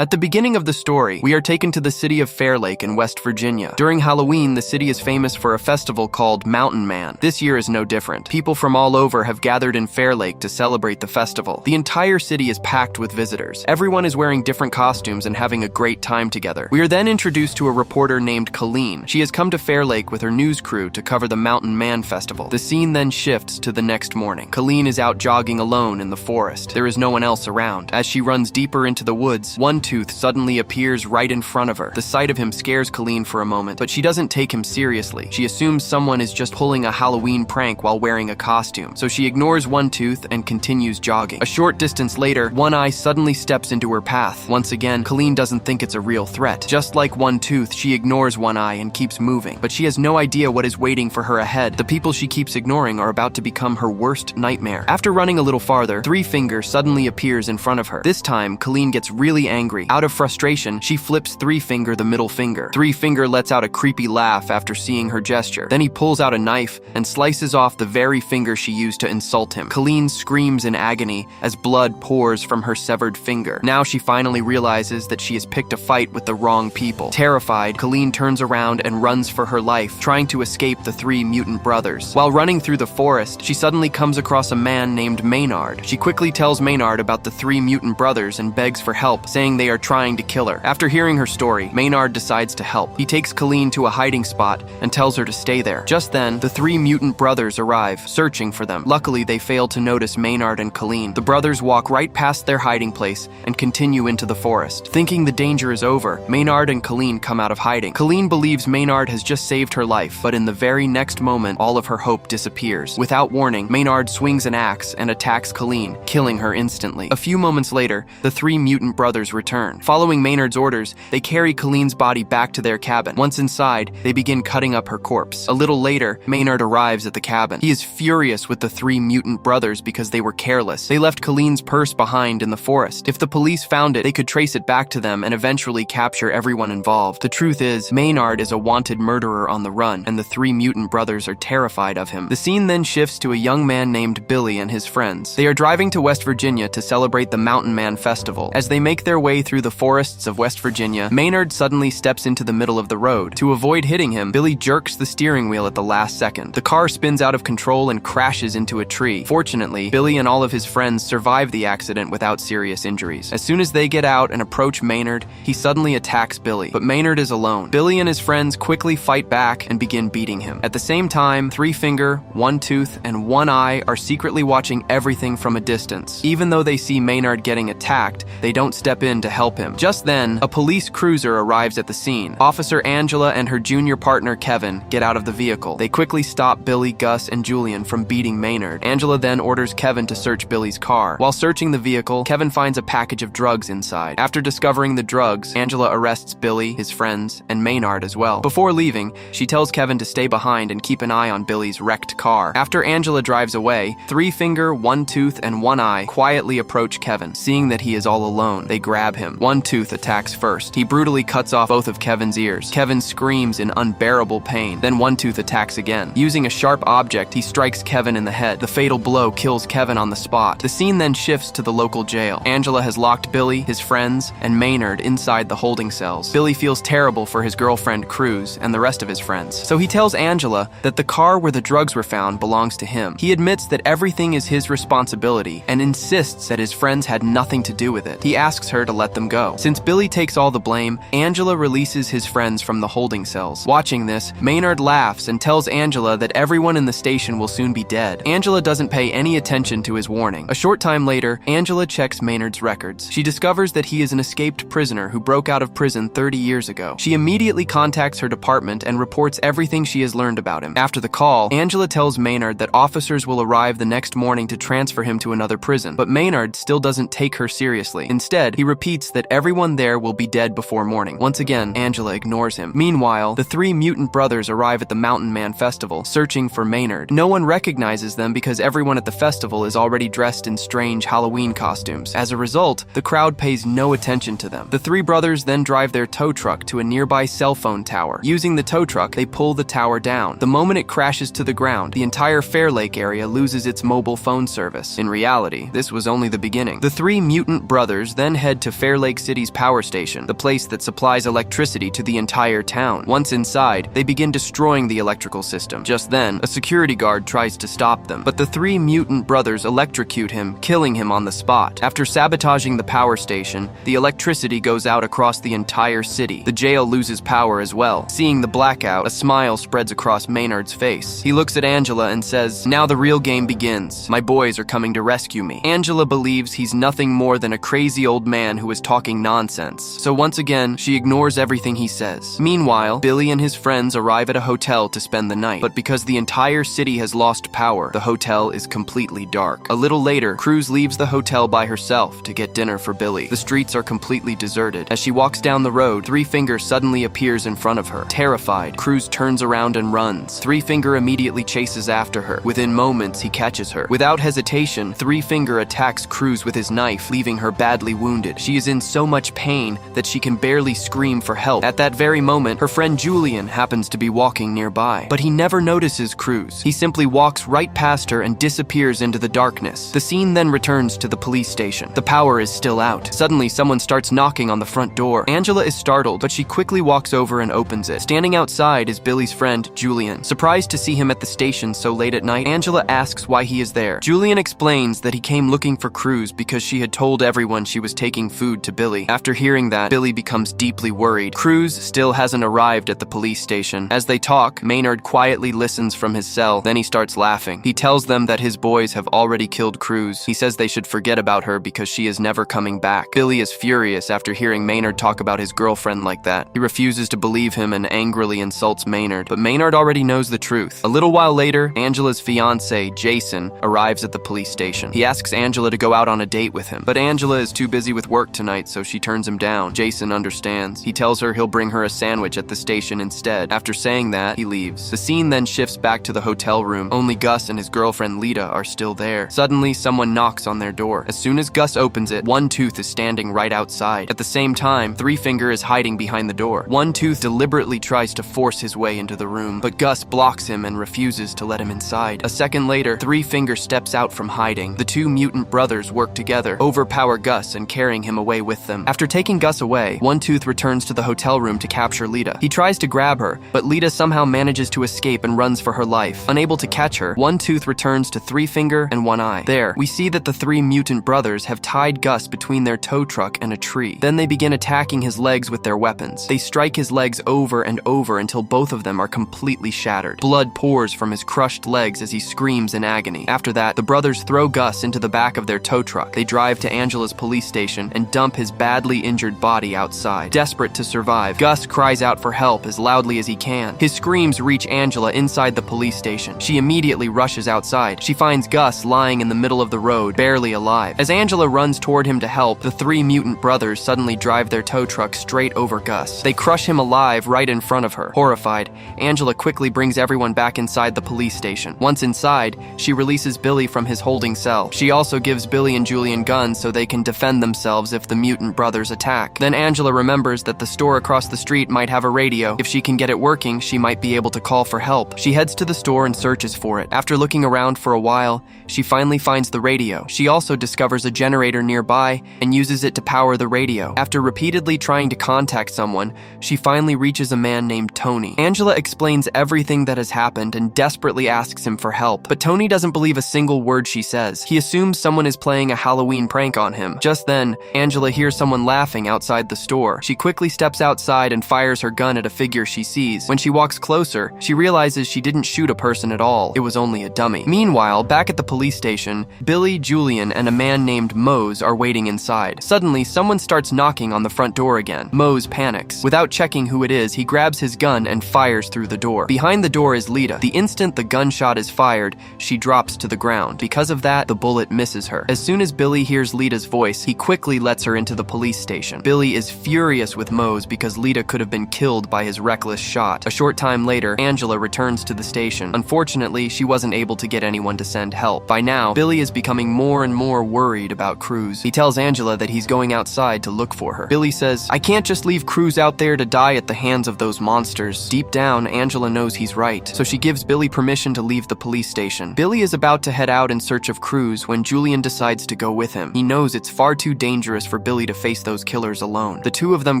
At the beginning of the story, we are taken to the city of Fairlake in West Virginia. During Halloween, the city is famous for a festival called Mountain Man. This year is no different. People from all over have gathered in Fairlake to celebrate the festival. The entire city is packed with visitors. Everyone is wearing different costumes and having a great time together. We are then introduced to a reporter named Colleen. She has come to Fairlake with her news crew to cover the Mountain Man festival. The scene then shifts to the next morning. Colleen is out jogging alone in the forest. There is no one else around. As she runs deeper into the woods, Tooth suddenly appears right in front of her. The sight of him scares Colleen for a moment, but she doesn't take him seriously. She assumes someone is just pulling a Halloween prank while wearing a costume, so she ignores Tooth and continues jogging. A short distance later, One Eye suddenly steps into her path. Once again, Colleen doesn't think it's a real threat. Just like Tooth, she ignores One Eye and keeps moving, but she has no idea what is waiting for her ahead. The people she keeps ignoring are about to become her worst nightmare. After running a little farther, Three Finger suddenly appears in front of her. This time, Colleen gets really angry. Out of frustration, she flips Three Finger the middle finger. Three Finger lets out a creepy laugh after seeing her gesture. Then he pulls out a knife and slices off the very finger she used to insult him. Colleen screams in agony as blood pours from her severed finger. Now she finally realizes that she has picked a fight with the wrong people. Terrified, Colleen turns around and runs for her life, trying to escape the three mutant brothers. While running through the forest, she suddenly comes across a man named Maynard. She quickly tells Maynard about the three mutant brothers and begs for help, saying they are trying to kill her. After hearing her story, Maynard decides to help. He takes Colleen to a hiding spot and tells her to stay there. Just then, the three mutant brothers arrive, searching for them. Luckily, they fail to notice Maynard and Colleen. The brothers walk right past their hiding place and continue into the forest. Thinking the danger is over, Maynard and Colleen come out of hiding. Colleen believes Maynard has just saved her life, but in the very next moment, all of her hope disappears. Without warning, Maynard swings an axe and attacks Colleen, killing her instantly. A few moments later, the three mutant brothers return. Following Maynard's orders, they carry Colleen's body back to their cabin. Once inside, they begin cutting up her corpse. A little later, Maynard arrives at the cabin. He is furious with the three mutant brothers because they were careless. They left Colleen's purse behind in the forest. If the police found it, they could trace it back to them and eventually capture everyone involved. The truth is, Maynard is a wanted murderer on the run, and the three mutant brothers are terrified of him. The scene then shifts to a young man named Billy and his friends. They are driving to West Virginia to celebrate the Mountain Man Festival. As they make their way through the forests of West Virginia, Maynard suddenly steps into the middle of the road. To avoid hitting him, Billy jerks the steering wheel at the last second. The car spins out of control and crashes into a tree. Fortunately, Billy and all of his friends survive the accident without serious injuries. As soon as they get out and approach Maynard, he suddenly attacks Billy, but Maynard is alone. Billy and his friends quickly fight back and begin beating him. At the same time, Three Finger, One Tooth, and One Eye are secretly watching everything from a distance. Even though they see Maynard getting attacked, they don't step in to help him. Just then, a police cruiser arrives at the scene. Officer Angela and her junior partner Kevin get out of the vehicle. They quickly stop Billy, Gus, and Julian from beating Maynard. Angela then orders Kevin to search Billy's car. While searching the vehicle, Kevin finds a package of drugs inside. After discovering the drugs, Angela arrests Billy, his friends, and Maynard as well. Before leaving, she tells Kevin to stay behind and keep an eye on Billy's wrecked car. After Angela drives away, Three Finger, One Tooth, and One Eye quietly approach Kevin. Seeing that he is all alone, they grab him. One Tooth attacks first. He brutally cuts off both of Kevin's ears. Kevin screams in unbearable pain. Then One Tooth attacks again. Using a sharp object, he strikes Kevin in the head. The fatal blow kills Kevin on the spot. The scene then shifts to the local jail. Angela has locked Billy, his friends, and Maynard inside the holding cells. Billy feels terrible for his girlfriend Cruz and the rest of his friends. So he tells Angela that the car where the drugs were found belongs to him. He admits that everything is his responsibility and insists that his friends had nothing to do with it. He asks her to let them go. Since Billy takes all the blame, Angela releases his friends from the holding cells. Watching this, Maynard laughs and tells Angela that everyone in the station will soon be dead. Angela doesn't pay any attention to his warning. A short time later, Angela checks Maynard's records. She discovers that he is an escaped prisoner who broke out of prison 30 years ago. She immediately contacts her department and reports everything she has learned about him. After the call, Angela tells Maynard that officers will arrive the next morning to transfer him to another prison, but Maynard still doesn't take her seriously. Instead, he repeats that everyone there will be dead before morning. Once again, Angela ignores him. Meanwhile, the three mutant brothers arrive at the Mountain Man Festival, searching for Maynard. No one recognizes them because everyone at the festival is already dressed in strange Halloween costumes. As a result, the crowd pays no attention to them. The three brothers then drive their tow truck to a nearby cell phone tower. Using the tow truck, they pull the tower down. The moment it crashes to the ground, the entire Fairlake area loses its mobile phone service. In reality, this was only the beginning. The three mutant brothers then head to Fairlake City's power station, the place that supplies electricity to the entire town. Once inside, they begin destroying the electrical system. Just then, a security guard tries to stop them, but the three mutant brothers electrocute him, killing him on the spot. After sabotaging the power station, the electricity goes out across the entire city. The jail loses power as well. Seeing the blackout, a smile spreads across Maynard's face. He looks at Angela and says, "Now the real game begins. My boys are coming to rescue me." Angela believes he's nothing more than a crazy old man who is talking nonsense. So once again, she ignores everything he says. Meanwhile, Billy and his friends arrive at a hotel to spend the night. But because the entire city has lost power, the hotel is completely dark. A little later, Cruz leaves the hotel by herself to get dinner for Billy. The streets are completely deserted. As she walks down the road, Three Finger suddenly appears in front of her. Terrified, Cruz turns around and runs. Three Finger immediately chases after her. Within moments, he catches her. Without hesitation, Three Finger attacks Cruz with his knife, leaving her badly wounded. She is in so much pain that she can barely scream for help. At that very moment, her friend Julian happens to be walking nearby, but he never notices Cruz. He simply walks right past her and disappears into the darkness. The scene then returns to the police station. The power is still out. Suddenly, someone starts knocking on the front door. Angela is startled, but she quickly walks over and opens it. Standing outside is Billy's friend, Julian. Surprised to see him at the station so late at night, Angela asks why he is there. Julian explains that he came looking for Cruz because she had told everyone she was taking food to Billy. After hearing that, Billy becomes deeply worried. Cruz still hasn't arrived at the police station. As they talk, Maynard quietly listens from his cell. Then he starts laughing. He tells them that his boys have already killed Cruz. He says they should forget about her because she is never coming back. Billy is furious after hearing Maynard talk about his girlfriend like that. He refuses to believe him and angrily insults Maynard, but Maynard already knows the truth. A little while later, Angela's fiancé, Jason, arrives at the police station. He asks Angela to go out on a date with him, but Angela is too busy with work tonight, so she turns him down. Jason understands. He tells her he'll bring her a sandwich at the station instead. After saying that, he leaves. The scene then shifts back to the hotel room. Only Gus and his girlfriend Lita are still there. Suddenly, someone knocks on their door. As soon as Gus opens it, One Tooth is standing right outside. At the same time, Three Finger is hiding behind the door. One Tooth deliberately tries to force his way into the room, but Gus blocks him and refuses to let him inside. A second later, Three Finger steps out from hiding. The two mutant brothers work together, overpower Gus and carrying him away with them. After taking Gus away, One Tooth returns to the hotel room to capture Lita. He tries to grab her, but Lita somehow manages to escape and runs for her life. Unable to catch her, One Tooth returns to Three Finger and One Eye. There, we see that the three mutant brothers have tied Gus between their tow truck and a tree. Then they begin attacking his legs with their weapons. They strike his legs over and over until both of them are completely shattered. Blood pours from his crushed legs as he screams in agony. After that, the brothers throw Gus into the back of their tow truck. They drive to Angela's police station and dump his badly injured body outside. Desperate to survive, Gus cries out for help as loudly as he can. His screams reach Angela inside the police station. She immediately rushes outside. She finds Gus lying in the middle of the road, barely alive. As Angela runs toward him to help, the three mutant brothers suddenly drive their tow truck straight over Gus. They crush him alive right in front of her. Horrified, Angela quickly brings everyone back inside the police station. Once inside, she releases Billy from his holding cell. She also gives Billy and Julian guns so they can defend themselves if the mutant brothers attack. Then Angela remembers that the store across the street might have a radio. If she can get it working, she might be able to call for help. She heads to the store and searches for it. After looking around for a while, she finally finds the radio. She also discovers a generator nearby and uses it to power the radio. After repeatedly trying to contact someone, she finally reaches a man named Tony. Angela explains everything that has happened and desperately asks him for help, but Tony doesn't believe a single word she says. He assumes someone is playing a Halloween prank on him. Just then, Angela hears someone laughing outside the store. She quickly steps outside and fires her gun at a figure she sees. When she walks closer, she realizes she didn't shoot a person at all. It was only a dummy. Meanwhile, back at the police station, Billy, Julian, and a man named Mose are waiting inside. Suddenly, someone starts knocking on the front door again. Mose panics. Without checking who it is, he grabs his gun and fires through the door. Behind the door is Lita. The instant the gunshot is fired, she drops to the ground. Because of that, the bullet misses her. As soon as Billy hears Lita's voice, he quickly lets her into the police station. Billy is furious with Mose because Lita could have been killed by his reckless shot. A short time later, Angela returns to the station. Unfortunately, she wasn't able to get anyone to send help. By now, Billy is becoming more and more worried about Cruz. He tells Angela that he's going outside to look for her. Billy says, "I can't just leave Cruz out there to die at the hands of those monsters." Deep down, Angela knows he's right, so she gives Billy permission to leave the police station. Billy is about to head out in search of Cruz when Julian decides to go with him. He knows it's far too dangerous for for Billy to face those killers alone. The two of them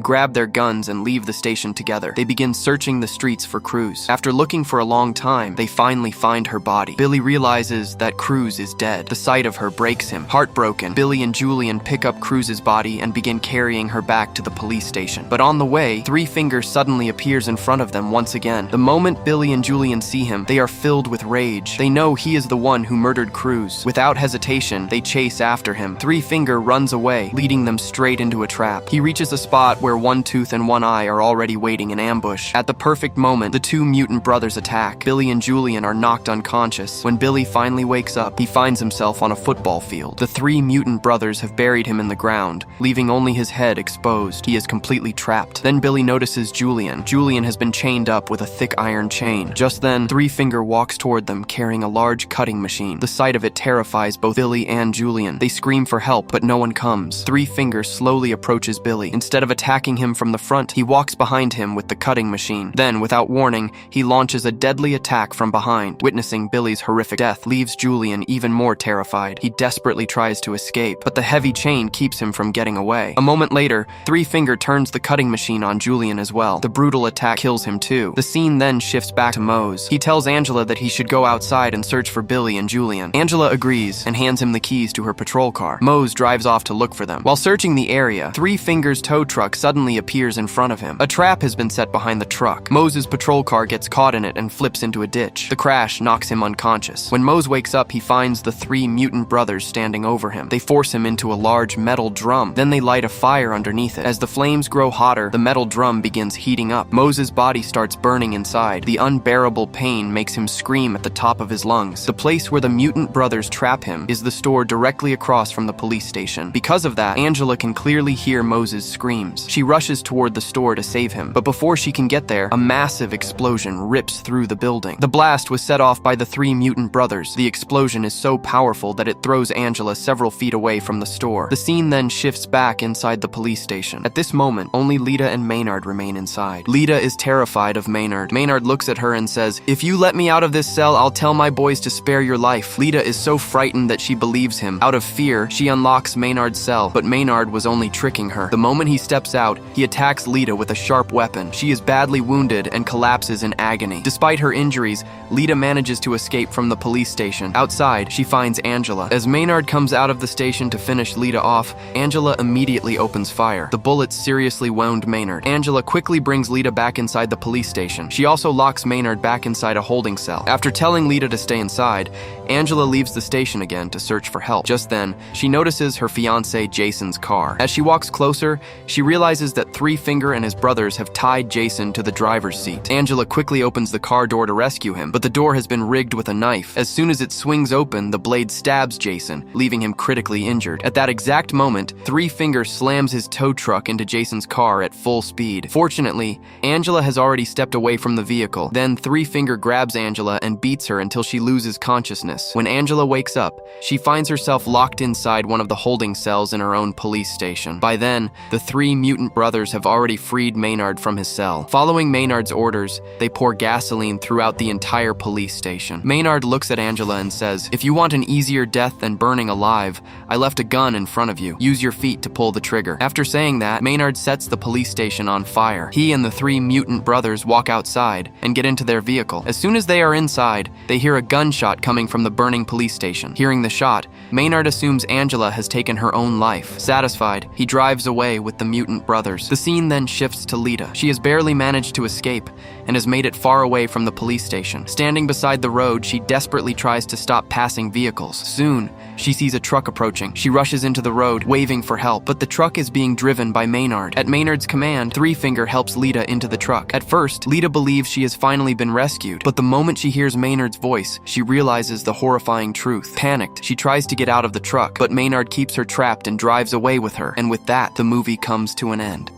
grab their guns and leave the station together. They begin searching the streets for Cruz. After looking for a long time, they finally find her body. Billy realizes that Cruz is dead. The sight of her breaks him. Heartbroken, Billy and Julian pick up Cruz's body and begin carrying her back to the police station. But on the way, Three Finger suddenly appears in front of them once again. The moment Billy and Julian see him, they are filled with rage. They know he is the one who murdered Cruz. Without hesitation, they chase after him. Three Finger runs away, leading them straight into a trap. He reaches a spot where One Tooth and One Eye are already waiting in ambush. At the perfect moment, the two mutant brothers attack. Billy and Julian are knocked unconscious. When Billy finally wakes up, he finds himself on a football field. The three mutant brothers have buried him in the ground, leaving only his head exposed. He is completely trapped. Then Billy notices Julian. Julian has been chained up with a thick iron chain. Just then, Three Finger walks toward them carrying a large cutting machine. The sight of it terrifies both Billy and Julian. They scream for help, but no one comes. Three Finger slowly approaches Billy. Instead of attacking him from the front, he walks behind him with the cutting machine. Then, without warning, he launches a deadly attack from behind. Witnessing Billy's horrific death leaves Julian even more terrified. He desperately tries to escape, but the heavy chain keeps him from getting away. A moment later, Three Finger turns the cutting machine on Julian as well. The brutal attack kills him too. The scene then shifts back to Mose. He tells Angela that he should go outside and search for Billy and Julian. Angela agrees and hands him the keys to her patrol car. Mose drives off to look for them. While searching the area, Three Finger's tow truck suddenly appears in front of him. A trap has been set behind the truck. Mose's patrol car gets caught in it and flips into a ditch. The crash knocks him unconscious. When Mose wakes up, he finds the three mutant brothers standing over him. They force him into a large metal drum. Then they light a fire underneath it. As the flames grow hotter, the metal drum begins heating up. Mose's body starts burning inside. The unbearable pain makes him scream at the top of his lungs. The place where the mutant brothers trap him is the store directly across from the police station. Because of that, Angela can clearly hear Mose's screams. She rushes toward the store to save him, but before she can get there, a massive explosion rips through the building. The blast was set off by the three mutant brothers. The explosion is so powerful that it throws Angela several feet away from the store. The scene then shifts back inside the police station. At this moment, only Lita and Maynard remain inside. Lita is terrified of Maynard. Maynard looks at her and says, "If you let me out of this cell, I'll tell my boys to spare your life." Lita is so frightened that she believes him. Out of fear, she unlocks Maynard's cell, but Maynard was only tricking her. The moment he steps out, he attacks Lita with a sharp weapon. She is badly wounded and collapses in agony. Despite her injuries, Lita manages to escape from the police station. Outside, she finds Angela. As Maynard comes out of the station to finish Lita off, Angela immediately opens fire. The bullets seriously wound Maynard. Angela quickly brings Lita back inside the police station. She also locks Maynard back inside a holding cell. After telling Lita to stay inside, Angela leaves the station again to search for help. Just then, she notices her fiancé Jason's car. As she walks closer, she realizes that Three Finger and his brothers have tied Jason to the driver's seat. Angela quickly opens the car door to rescue him, but the door has been rigged with a knife. As soon as it swings open, the blade stabs Jason, leaving him critically injured. At that exact moment, Three Finger slams his tow truck into Jason's car at full speed. Fortunately, Angela has already stepped away from the vehicle. Then Three Finger grabs Angela and beats her until she loses consciousness. When Angela wakes up, she finds herself locked inside one of the holding cells in her own police station. By then, the three mutant brothers have already freed Maynard from his cell. Following Maynard's orders, they pour gasoline throughout the entire police station. Maynard looks at Angela and says, "If you want an easier death than burning alive, I left a gun in front of you. Use your feet to pull the trigger." After saying that, Maynard sets the police station on fire. He and the three mutant brothers walk outside and get into their vehicle. As soon as they are inside, they hear a gunshot coming from the burning police station. Hearing the shot, Maynard assumes Angela has taken her own life. Satisfied, he drives away with the mutant brothers. The scene then shifts to Lita. She has barely managed to escape and has made it far away from the police station. Standing beside the road, she desperately tries to stop passing vehicles. Soon, she sees a truck approaching. She rushes into the road, waving for help, but the truck is being driven by Maynard. At Maynard's command, Three Finger helps Lita into the truck. At first, Lita believes she has finally been rescued, but the moment she hears Maynard's voice, she realizes the horrifying truth. Panicked, she tries to get out of the truck, but Maynard keeps her trapped and drives away with her. And with that, the movie comes to an end.